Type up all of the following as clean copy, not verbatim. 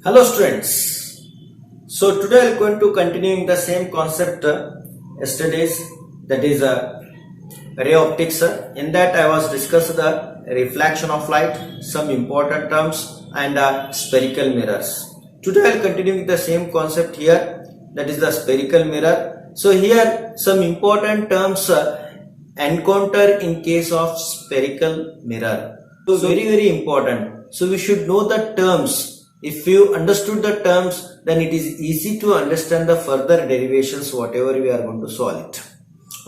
Hello students. So today I am going to continuing the same concept yesterday's, that is ray optics. In that I was discussed the reflection of light, some important terms and spherical mirrors. Today I will continue with the same concept here, that is the spherical mirror. So here some important terms encounter in case of spherical mirror. So very important. So we should know the terms. If you understood the terms, then it is easy to understand the further derivations whatever we are going to solve it.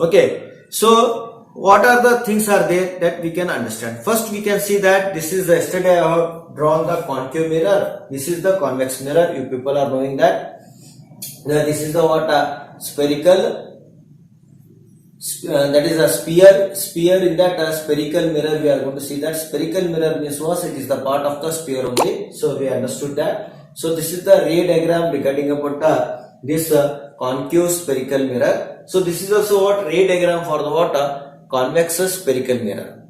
Okay, so what are the things are there that we can understand? First we can see that this is yesterday I have drawn the concave mirror, this is the convex mirror. You people are knowing that this is the spherical, that is a sphere. In that spherical mirror we are going to see that spherical mirror means was it is the part of the sphere only. So we understood that. So this is the ray diagram regarding about this concave spherical mirror. So this is also what ray diagram for the convex spherical mirror.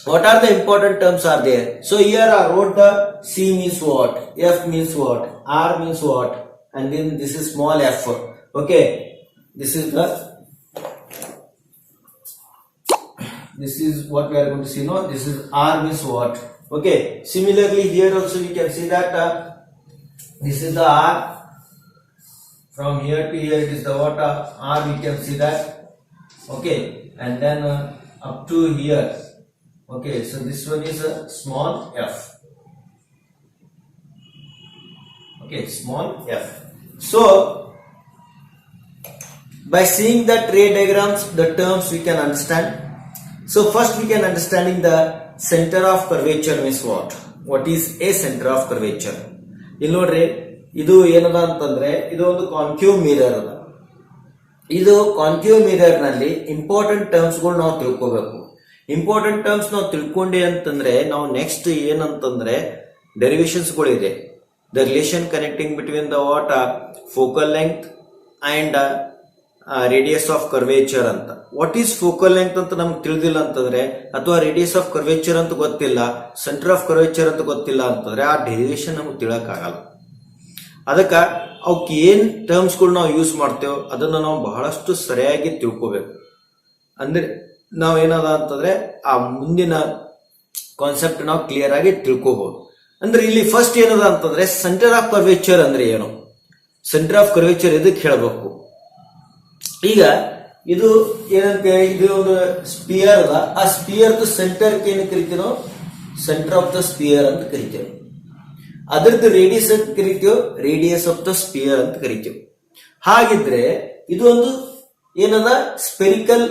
What are the important terms are there? So here I wrote the C means what, F means what, R means what, and then this is small f. Okay, this is what we are going to see now. This is R means what. Okay, similarly here also we can see that this is the R. From here to here it is the what R, we can see that. Okay, and then up to here. Okay, so this one is a small f. Okay, small f. So by seeing that ray diagrams, the terms we can understand. So first we can understanding the center of curvature means what. What is a center of curvature? ಇಲ್ಲಿ ನೋಡ್ರಿ, ಇದು ಏನದ ಅಂತಂದ್ರೆ ಇದು ಒಂದು concave mirror ಅದ. ಇದು concave mirror ನಲ್ಲಿ ಇಂಪಾರ್ಟೆಂಟ್ ಟರ್ಮ್ಸ್ ಗಳು ನಾವು ತಿಳ್ಕೋಬೇಕು. ಇಂಪಾರ್ಟೆಂಟ್ ಟರ್ಮ್ಸ್ ನಾವು ತಿಳ್ಕೊಂಡೆ ಅಂತಂದ್ರೆ ನಾವು ನೆಕ್ಸ್ಟ್ ಏನಂತಂದ್ರೆ ಡೆರಿವೇಶನ್ಸ್ ಗಳು ಇದೆ. The relation connecting between the what focal length and radius of curvature ಅಂತ. ವಾಟ್ ಈಸ್ ಫೋಕಲ್ ಲೆಂತ್ ಅಂತ ನಮ್ಗೆ ತಿಳಿದಿಲ್ಲ ಅಂತಂದ್ರೆ, ಅಥವಾ ರೇಡಿಯಸ್ ಆಫ್ ಕರ್ವೇಚರ್ ಅಂತ ಗೊತ್ತಿಲ್ಲ, ಸೆಂಟರ್ ಆಫ್ ಕರ್ವೇಚರ್ ಅಂತ ಗೊತ್ತಿಲ್ಲ ಅಂತಂದ್ರೆ ಆ ಡೆರಿವೇಶನ್ ನಮ್ಗೆ ತಿಳಕ್ ಆಗಲ್ಲ. ಅದಕ್ಕ ಅವಕ್ಕೆ ಏನ್ ಟರ್ಮ್ಸ್ ಗಳು ನಾವು ಯೂಸ್ ಮಾಡ್ತೇವೆ ಅದನ್ನ ನಾವು ಬಹಳಷ್ಟು ಸರಿಯಾಗಿ ತಿಳ್ಕೋಬೇಕು. ಅಂದ್ರೆ ನಾವ್ ಏನದ ಅಂತಂದ್ರೆ ಆ ಮುಂದಿನ ಕಾನ್ಸೆಪ್ಟ್ ನಾವು ಕ್ಲಿಯರ್ ಆಗಿ ತಿಳ್ಕೋಬಹುದು. ಅಂದ್ರೆ ಇಲ್ಲಿ ಫಸ್ಟ್ ಏನದ ಅಂತಂದ್ರೆ ಸೆಂಟರ್ ಆಫ್ ಕರ್ವೇಚರ್ ಅಂದ್ರೆ ಏನು, ಸೆಂಟರ್ ಆಫ್ ಕರ್ವೇಚರ್ ಇದಕ್ಕೆ ಹೇಳಬೇಕು. ಈಗ ಇದು ಏನಂತ, ಇದು ಒಂದು ಸ್ಪಿಯರ್ ಅದ. ಆ ಸ್ಪಿಯರ್ ಸೆಂಟರ್ ಏನು ಕರಿತೀವಿ ನಾವು, ಸೆಂಟರ್ ಆಫ್ ದ ಸ್ಪಿಯರ್ ಅಂತ ಕರಿತೇವೆ. ಅದರದ್ದು ರೇಡಿಯಸ್ ಅಂತ ಕರಿತೇವೆ, ರೇಡಿಯಸ್ ಆಫ್ ದ ಸ್ಪಿಯರ್ ಅಂತ ಕರಿತೇವೆ. ಹಾಗಿದ್ರೆ ಇದು ಒಂದು ಏನದ ಸ್ಪೆರಿಕಲ್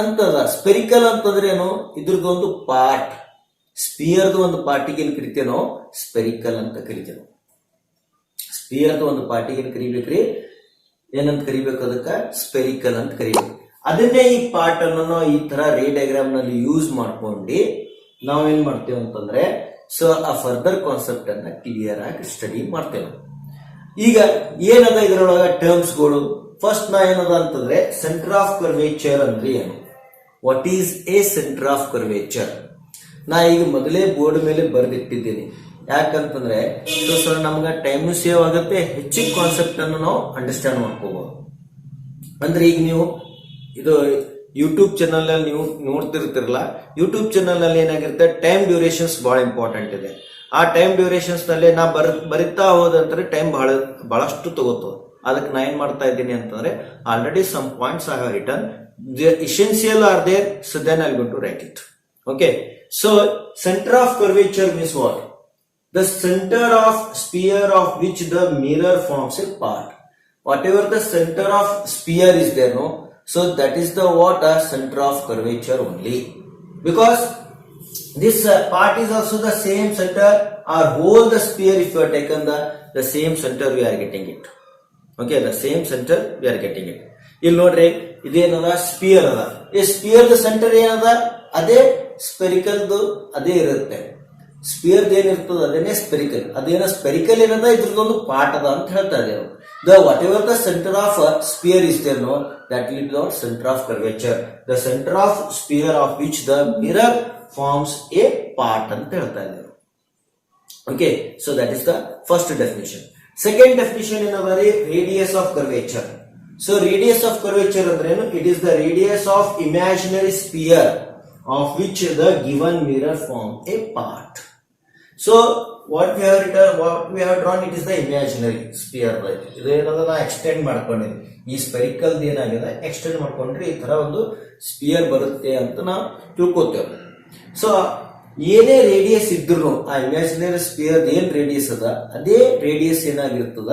ಅಂತದ. ಸ್ಪೆರಿಕಲ್ ಅಂತಂದ್ರೆ ಏನು, ಇದ್ರದ್ದು ಒಂದು ಪಾರ್ಟ್, ಸ್ಪಿಯರ್ದು ಒಂದು ಪಾರ್ಟಿಗೆ ಏನ್ ಕರಿತೇವೆ ನಾವು ಸ್ಪೆರಿಕಲ್ ಅಂತ ಕರಿತೇವೆ. ಸ್ಪಿಯರ್ದು ಒಂದು ಪಾರ್ಟಿಗೆ ಏನ್ ಕರಿಬೇಕ್ರಿ, ಏನಂತ ಕರಿಬೇಕು, ಅದಕ್ಕ ಸ್ಪೆರಿಕಲ್ ಅಂತ ಕರಿಬೇಕು. ಅದನ್ನೇ ಈ ಪಾರ್ಟ್ ಅನ್ನು ನಾವು ಈ ತರ ರೇ ಡಯಾಗ್ರಾಮ್ ನಲ್ಲಿ ಯೂಸ್ ಮಾಡ್ಕೊಂಡು ನಾವೇನ್ ಮಾಡ್ತೇವೆ ಅಂತಂದ್ರೆ ಸೊ ಆ ಫರ್ದರ್ ಕಾನ್ಸೆಪ್ಟ್ ಅನ್ನ ಕ್ಲಿಯರ್ ಆಗಿ ಸ್ಟಡಿ ಮಾಡ್ತೇವೆ. ಈಗ ಏನದ ಇದರೊಳಗ ಟರ್ಮ್ಸ್ ಗಳು. ಫಸ್ಟ್ ನಾ ಏನದ ಅಂತಂದ್ರೆ ಸೆಂಟರ್ ಆಫ್ ಕರ್ವೇಚರ್ ಅಂದ್ರೆ ಏನು, what is A centre of curvature. ನಾ ಈಗ ಮೊದಲೇ ಬೋರ್ಡ್ ಮೇಲೆ ಬರೆದಿಟ್ಟಿದ್ದೀನಿ. ಯಾಕಂತಂದ್ರೆ ಸರ್ ನಮ್ಗೆ ಟೈಮ್ ಸೇವ್ ಆಗುತ್ತೆ, ಹೆಚ್ಚಿನ ಕಾನ್ಸೆಪ್ಟ್ ಅನ್ನು ನಾವು ಅಂಡರ್ಸ್ಟ್ಯಾಂಡ್ ಮಾಡ್ಕೋಬಹುದು. ಅಂದ್ರೆ ಈಗ ನೀವು ಇದು ಯೂಟ್ಯೂಬ್ ಚಾನಲ್ ನಲ್ಲಿ ನೀವು ನೋಡ್ತಿರ್ತಿರಲ್ಲ, ಯೂಟ್ಯೂಬ್ ಚಾನಲ್ ನಲ್ಲಿ ಏನಾಗಿರುತ್ತೆ ಟೈಮ್ ಡ್ಯೂರೇಷನ್ಸ್ ಬಹಳ ಇಂಪಾರ್ಟೆಂಟ್ ಇದೆ. ಆ ಟೈಮ್ ಡ್ಯೂರೇಷನ್ಸ್ ನಲ್ಲಿ ನಾ ಬರಿತಾ ಹೋದಂದ್ರೆ ಟೈಮ್ ಬಹಳಷ್ಟು ತಗೋತದ. ಅದಕ್ಕೆ ನಾ ಏನ್ ಮಾಡ್ತಾ ಇದ್ದೀನಿ ಅಂತಂದ್ರೆ already some points I have written, the essential are there, so then I will go to write it. Okay, so center of curvature means what, the center of sphere of which the mirror forms a part. Whatever the center of sphere is there, no, so that is the what center of curvature only, because this part is also the same center, or whole the sphere if you are taken the same center we are getting it. Okay, the same center we are getting it. ಇಲ್ಲಿ ನೋಡ್ರಿ, ಇದೇನದ spear ಅದ. ಈ spear the centre ಏನದ, ಅದೇ spherical ಅದೇ ಇರುತ್ತೆ. Spear ಏನಿರ್ತದ ಅದೇನೆ ಸ್ಪೆರಿಕಲ್. ಅದೇನ ಸ್ಪೆರಿಕಲ್ ಏನದ ಇದ್ರದೊಂದು ಪಾರ್ಟ್ ಅದ ಅಂತ ಹೇಳ್ತಾ ಇದ್ದೇವೆ. The whatever the center of sphere is there, no, that will be the center of curvature. The center of sphere of which the mirror forms a part ಅಂತ ಹೇಳ್ತಾ ಇದ್ದೇವೆ. Okay, so that is the first definition. Second definition in our radius of curvature. So radius of curvature andre it is the radius of imaginary sphere of which the given mirror form a part. So what we have written, what we have drawn, it is the imaginary sphere. Idenadana extend ಮಾಡ್ಕೊಂಡಿದ್ದೀನಿ. ಈ spherical ಏನಾಗಿದೆ extend ಮಾಡ್ಕೊಂಡ್ರೆ ಈ ತರ ಒಂದು spear ಬರುತ್ತೆ ಅಂತ ನಾವು ತಿಳ್ಕೊತೇವೆ. ಸೊ ಏನೇ ರೇಡಿಯಸ್ ಇದ್ರು ಆ ಇಮ್ಯಾಜಿನರಿ ಸ್ಪಿಯರ್ ಏನ್ ರೇಡಿಯಸ್ ಅದ ಅದೇ ರೇಡಿಯಸ್ ಏನಾಗಿರ್ತದ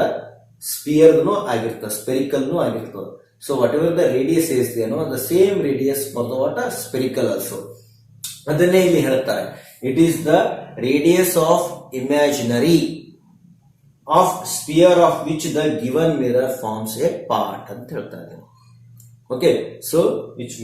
ಸ್ಪಿಯರ್ನು ಆಗಿರ್ತದ, ಸ್ಪೆರಿಕಲ್ನು ಆಗಿರ್ತದ. So whatever the radius is ಏನೋ the same radius for the what spherical also. ಅದನ್ನೇ ಇಲ್ಲಿ ಹೇಳ್ತಾರೆ, it is the radius of imaginary of sphere of which the given mirror forms a part ಅಂತ ಹೇಳ್ತಾ ಇದ್ದಾರೆ. Okay, so which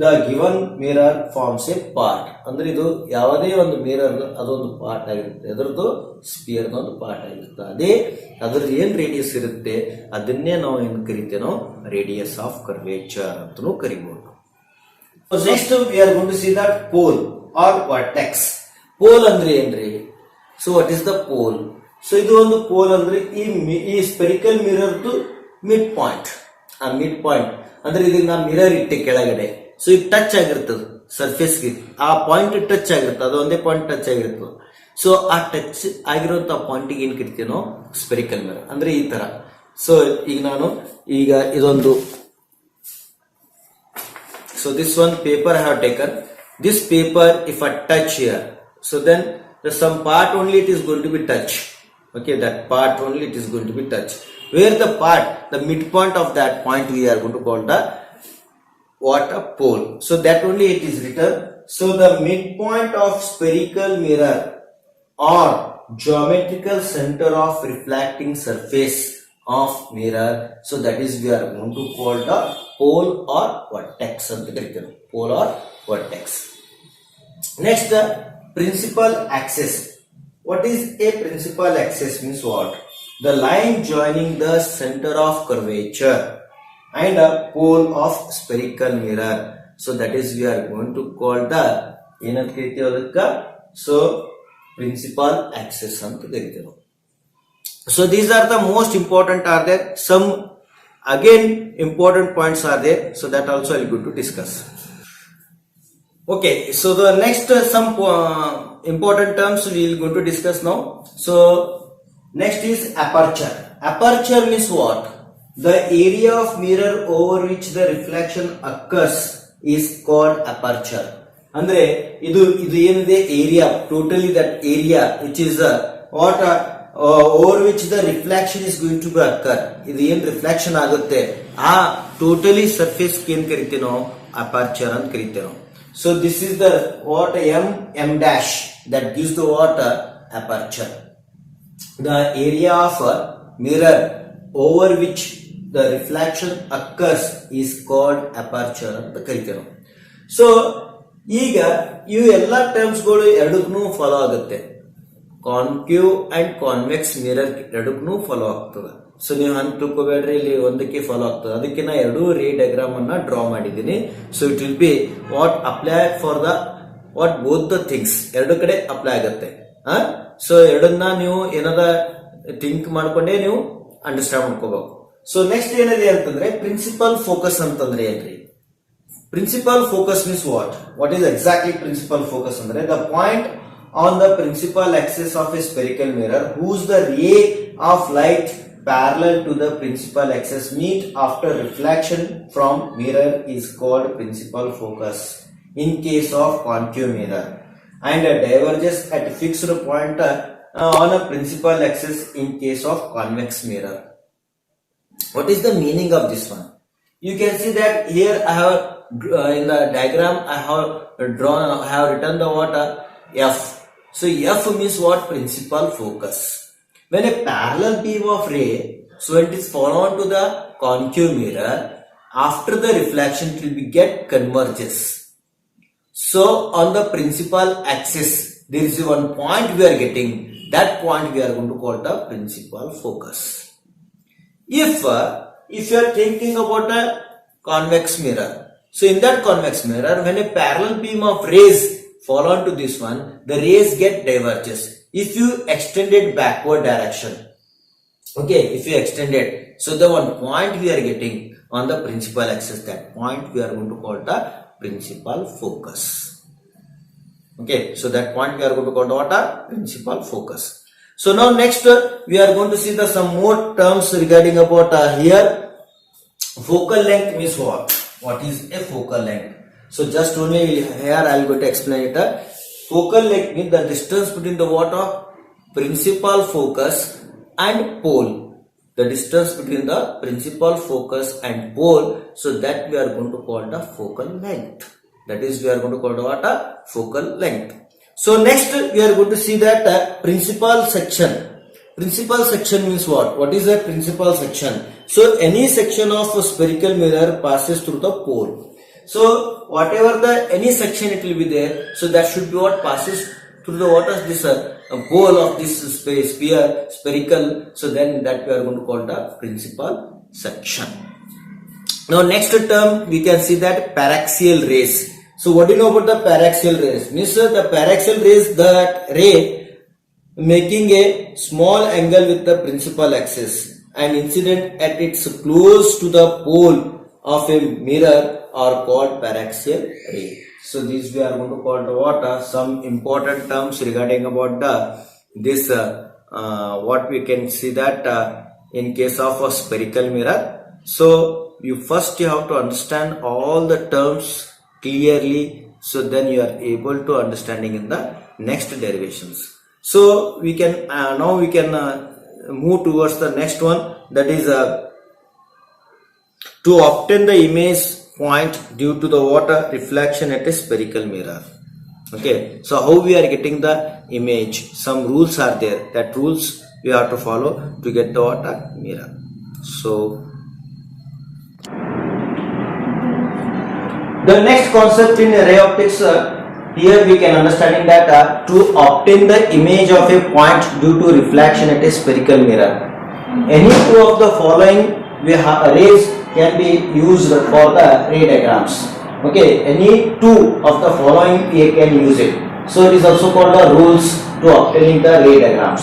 the given mirror forms a part ಅಂದ್ರೆ ಇದು ಯಾವುದೇ ಒಂದು ಮಿರರ್ ಅದೊಂದು ಪಾರ್ಟ್ ಆಗಿರುತ್ತೆ, ಅದರದ್ದು ಸ್ಪಿಯರ್ ಒಂದು ಪಾರ್ಟ್ ಆಗಿರುತ್ತೆ. ಅದೇ ಅದ್ರದ್ದು ಏನ್ ರೇಡಿಯಸ್ ಇರುತ್ತೆ ಅದನ್ನೇ ನಾವು ಏನ್ ಕರಿತೇನೋ ರೇಡಿಯಸ್ ಆಫ್ ಕರ್ವೇಚರ್ ಅಂತಲೂ ಕರಿಬಹುದು. Next we are going to see that pole or vertex. Pole ಅಂದ್ರೆ ಏನ್ರಿ? So what is the pole? So ಇದು ಒಂದು ಪೋಲ್ ಅಂದ್ರೆ ಈ ಸ್ಪೆರಿಕಲ್ ಮಿರರ್ದು ಮಿಡ್ ಪಾಯಿಂಟ್. ಆ ಮಿಡ್ ಪಾಯಿಂಟ್ ಅಂದ್ರೆ ಇದನ್ನ ಮಿರರ್ ಇಟ್ಟೆ ಕೆಳಗಡೆ, ಸೊ ಇದು ಟಚ್ ಆಗಿರ್ತದೆ ಸರ್ಫೇಸ್ಗೆ, ಆ ಪಾಯಿಂಟ್ ಟಚ್ ಆಗಿರ್ತದೆ, ಅದು ಒಂದೇ ಪಾಯಿಂಟ್ ಟಚ್ ಆಗಿರ್ತದೆ. ಸೊ ಆ ಟಚ್ ಆಗಿರುವಂತ ಪಾಯಿಂಟ್ಗೆ ಏನ್ ಕರಿತೀವಿ ನಾವು ಸ್ಪೆರಿಕಲ್ ಮಿರರ್ ಅಂದ್ರೆ ಈ ತರ. ಸೊ ಈಗ ಇದೊಂದು, so this one paper I have taken, this paper if I touch here, so then some part only it is going to be touch. Okay, that part only it is going to be touch. Where the part, the midpoint of that point we are going to call the what a pole. So that only it is written. So the midpoint of spherical mirror or geometrical center of reflecting surface of mirror. So that is we are going to call the pole or vertex ಅಂತ ಕರೀತಾರೆ, pole or vertex. Next, the principal axis. What is a principal axis means what? The line joining the center of curvature and a pole of spherical mirror. So that is we are going to call the ಏನಂತ ಕರೀತೀವಿ ಅದಕ್ಕೆ, so principal axis ಅಂತ ಕರೀತೀವಿ. So these are the most important. Are there some again important points are there, so that also I will go to discuss. Okay, so the next some important terms we will go to discuss now. So next is aperture. Aperture means what? The area of mirror over which the reflection occurs is called aperture. Andre idu ಏನಿದೆ area, totally that area which is what over which the reflection is going to occur. ಇದು ಏನ್ reflection ಆಗುತ್ತೆ ಆ totally surface ಏನ್ ಕರಿತೀವಿ ನಾವು aperture ಅಂತ ಕರಿತೀವಿ ನಾವು. So this is the what m dash that gives the what aperture. The area of a mirror over which the reflection occurs is called aperture ಅಂತ ಕರಿತೀವಿ ನಾವು. ಸೊ ಈಗ ಇವು ಎಲ್ಲಾ ಟರ್ಮ್ಸ್ ಗಳು ಎರಡಕ್ಕೂ ಫಾಲೋ ಆಗುತ್ತೆ. ಕಾನ್ಕ್ಯೂವ್ ಅಂಡ್ ಕಾನ್ವೆಕ್ಸ್ ಮಿರರ್ ಎರಡಕ್ಕೂ ಫಾಲೋ ಆಗ್ತದೆ. ಸೊ ನೀವು ಹಂಗೆ ತಿಳ್ಕೊಬೇಡ್ರಿ, ಇಲ್ಲಿ ಒಂದಕ್ಕೆ ಫಾಲೋ ಆಗ್ತದೆ. ಅದಕ್ಕೆ ನಾ ಎರಡು ರೇ ಡಯಾಗ್ರಾಮ್ ಅನ್ನ ಡ್ರಾ ಮಾಡಿದ್ದೀನಿ. So it will be what apply for the what both the things, ಎರಡು ಕಡೆ ಅಪ್ಲೈ ಆಗುತ್ತೆ. ಸೊ ಎರಡನ್ನ ನೀವು ಏನಾದ ಥಿಂಕ್ ಮಾಡ್ಕೊಂಡೇ ನೀವು ಅಂಡರ್ಸ್ಟ್ಯಾಂಡ್ ಮಾಡ್ಕೋಬೇಕು. ಸೊ ನೆಕ್ಸ್ಟ್ ಏನಿದೆ ಅಂತಂದ್ರೆ ಪ್ರಿನ್ಸಿಪಲ್ ಫೋಕಸ್ ಅಂತಂದ್ರೆ ಏನ್ರಿ? Principal focus means what is exactly principal focus ಅಂದ್ರೆ the point on the principal axis of a spherical mirror whose the ray of light parallel to the principal axis meet after reflection from mirror is called principal focus in case of concave mirror and diverges at a fixed point on a principal axis in case of convex mirror. What is the meaning of this one? You can see that here I have in the diagram I have written the what F. So F means what? Principal focus. When a parallel beam of ray, so it is fall on to the concave mirror, after the reflection it will be get converges. So on the principal axis there is one point we are getting, that point we are going to call the principal focus. If you are thinking about a convex mirror, so in that convex mirror when a parallel beam of rays fall on to this one, the rays get diverges. If you extend it backward direction, okay, if you extend it, so the one point we are getting on the principal axis, that point we are going to call the principal focus. Okay, so that point we are going to call the what? Principal focus. So now next we are going to see the some more terms regarding about here. Focal length means what? What is a focal length? So just only here I will go to explain it. Focal length means the distance between the what? Principal focus and pole. The distance between the principal focus and pole. So that we are going to call the focal length. That is, we are going to call the what? Focal length. So next we are going to see that principal section. Principal section means what? What is a principal section? So any section of a spherical mirror passes through the pole. So whatever the any section it will be there, so that should be what passes through the what is this pole of this sphere spherical. So then that we are going to call the principal section. Now next term we can see that paraxial rays. So what do you know about the paraxial rays? Means the paraxial rays, that ray making a small angle with the principal axis and incident at its close to the pole of a mirror are called paraxial ray. So these we are going to call the what? Some important terms regarding about the this what we can see that in case of a spherical mirror. So you first have to understand all the terms clearly, so then you are able to understanding in the next derivations. So we can now we can move towards the next one, that is to obtain the image point due to the water reflection at a spherical mirror. Okay, so how we are getting the image? Some rules are there. That rules we have to follow to get the water mirror. So the next concept in ray optics, here we can understanding that to obtain the image of a point due to reflection at a spherical mirror. Any two of the following rays can be used for the ray diagrams. Okay, any two of the following we can use it. So it is also called the rules to obtaining the ray diagrams.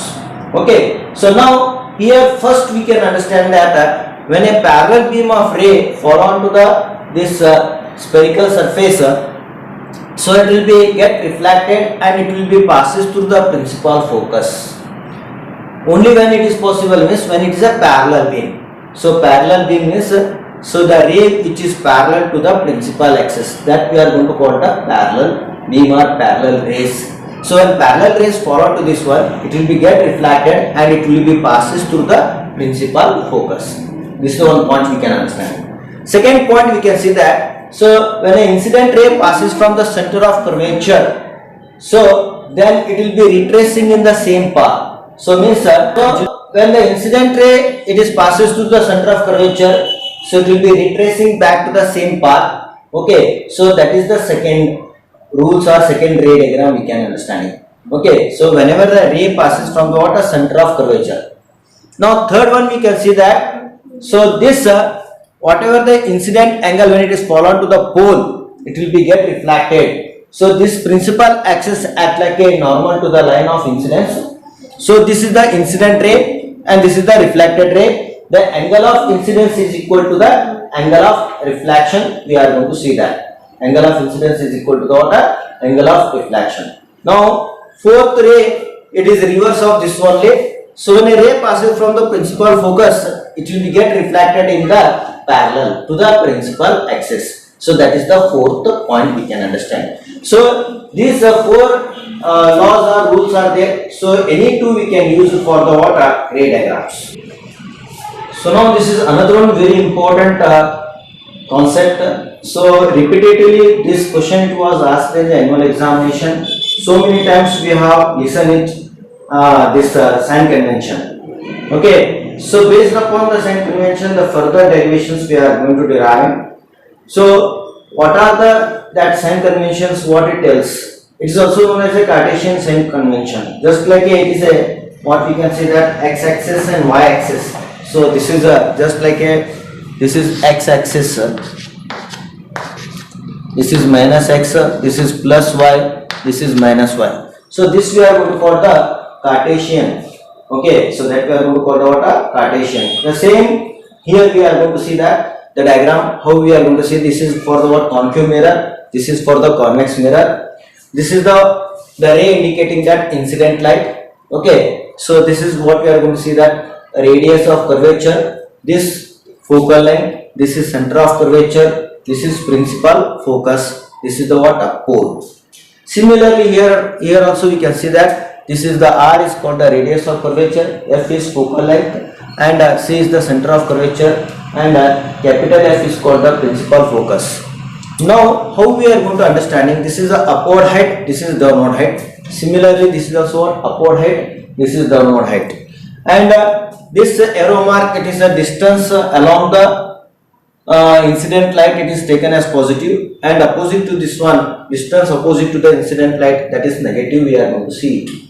Okay, so now here first we can understand that when a parallel beam of ray fall onto the this spherical surface, so it will be get reflected and it will be passes through the principal focus. Only when it is possible means when it is a parallel beam. So parallel beam is so the ray which is parallel to the principal axis, that we are going to call the parallel beam or parallel rays. So when parallel rays fall onto this one, it will be get reflected and it will be passes through the principal focus. This is the one point we can understand. Second point we can see that, so when an incident ray passes from the center of curvature, so then it will be retracing in the same path. So means when the incident ray it is passes through the center of curvature, so it will be retracing back to the same path. Okay, so that is the second rules or second ray diagram we can understand. Okay, so whenever the ray passes from the water center of curvature. Now third one we can see that, so this whatever the incident angle when it is fall on to the pole, it will be get reflected. So this principal axis act like a normal to the line of incidence. So this is the incident ray and this is the reflected ray. The angle of incidence is equal to the angle of reflection. We are going to see that angle of incidence is equal to the water angle of reflection. Now fourth ray, it is reverse of this only. So when a ray passes from the principal focus, it will be get reflected in the parallel to the principal axis. So that is the fourth point we can understand. So these four laws or rules are there. So any two we can use for the water ray diagrams. So now this is another one very important concept. So repetitively this question it was asked in the annual examination. So many times we have listened it this sign convention. Okay, so based upon the sign convention, the further derivations we are going to derive. So what are that sign conventions? What it tells? It is also known as a Cartesian sign convention. Just like it is a what we can say that x-axis and y-axis. So this is just like this is x-axis. This is minus x. This is plus y. this is minus y. So this we are going to call the Cartesian. Okay, so that we are going to call the what a Cartesian. The same here we are going to see that the diagram how we are going to see this is for the what concave mirror, this is for the convex mirror. This is the ray indicating that incident light. Okay, so this is what we are going to see that radius of curvature, this focal length, this is center of curvature, this is principal focus, this is the what a pole. Similarly here also we can see that this is the R is called the radius of curvature, F is focal length, and C is the center of curvature, and capital F is called the principal focus. Now how we are going to understanding, this is the upward height, this is downward height. Similarly this is also what upward height, this is downward height, and this arrow mark, it is a distance along the incident light, it is taken as positive, and opposite to this one, distance opposite to the incident light, that is negative, we are going to see it.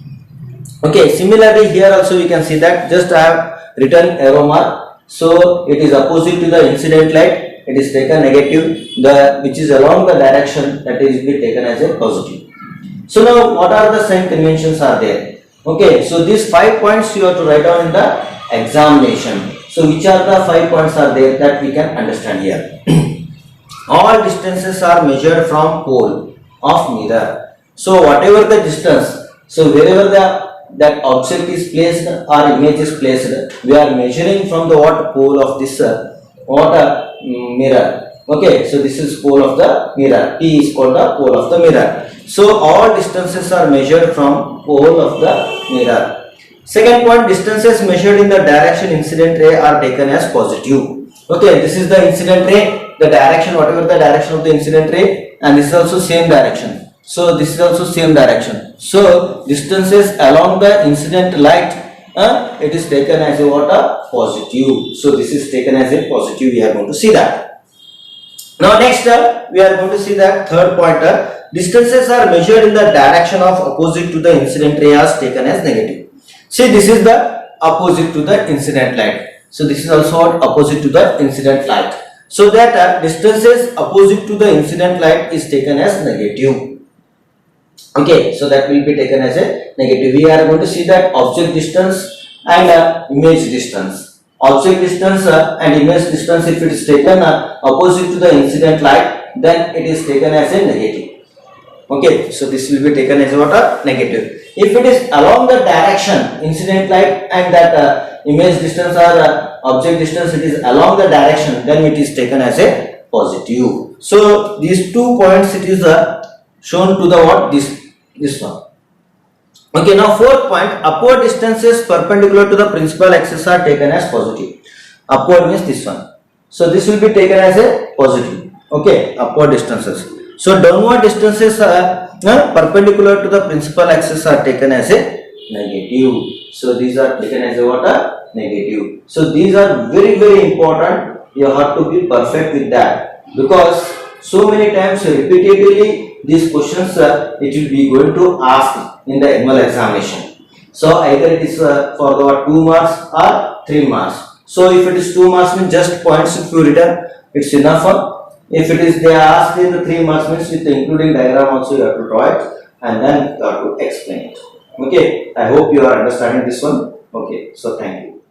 Okay, similarly here also we can see that just I have written arrow mark, so it is opposite to the incident light, it is taken negative, the which is along the direction, that is be taken as a positive. So now what are the sign conventions are there? Okay, so these 5 points you have to write down in the examination. So which are the 5 points are there that we can understand here? All distances are measured from pole of mirror. So whatever the distance, so wherever that object is placed or image is placed, we are measuring from the what pole of this mirror. Okay, so this is pole of the mirror. P is called the pole of the mirror. So all distances are measured from pole of the mirror. Second point, distances measured in the direction incident ray are taken as positive. Okay, this is the incident ray, the direction, whatever the direction of the incident ray, and this is also same direction. So this is also same direction. So distances along the incident light, it is taken as a what a positive. So this is taken as a positive. We are going to see that. Now next we are going to see that third pointer. Distances are measured in the direction of opposite to the incident ray as taken as negative. See, this is the opposite to the incident light. So this is also opposite to the incident light. So that distances opposite to the incident light is taken as negative. Okay, so that will be taken as a negative. We are going to see that object distance and image distance. Object distance and image distance, if it is taken opposite to the incident light, then it is taken as a negative. Okay, so this will be taken as what a negative. If it is along the direction, incident light and that image distance or object distance, it is along the direction, then it is taken as a positive. So these 2 points it is shown to the what this one. Okay, now fourth point, upward distances perpendicular to the principal axis are taken as positive. Upward means this one. So this will be taken as a positive. Okay, upward distances. So downward distances perpendicular to the principal axis are taken as a negative. So these are taken as a what a negative. So these are very important. You have to be perfect with that, because so many times repeatedly these questions it will be going to ask in the annual examination. So either it is for the 2 marks or 3 marks. So if it is 2 marks means just points if you return, it's enough. If it is they are asked in the 3 marks means with the including diagram also you have to draw it and then you have to explain it. Okay, I hope you are understanding this one. Okay, so thank you.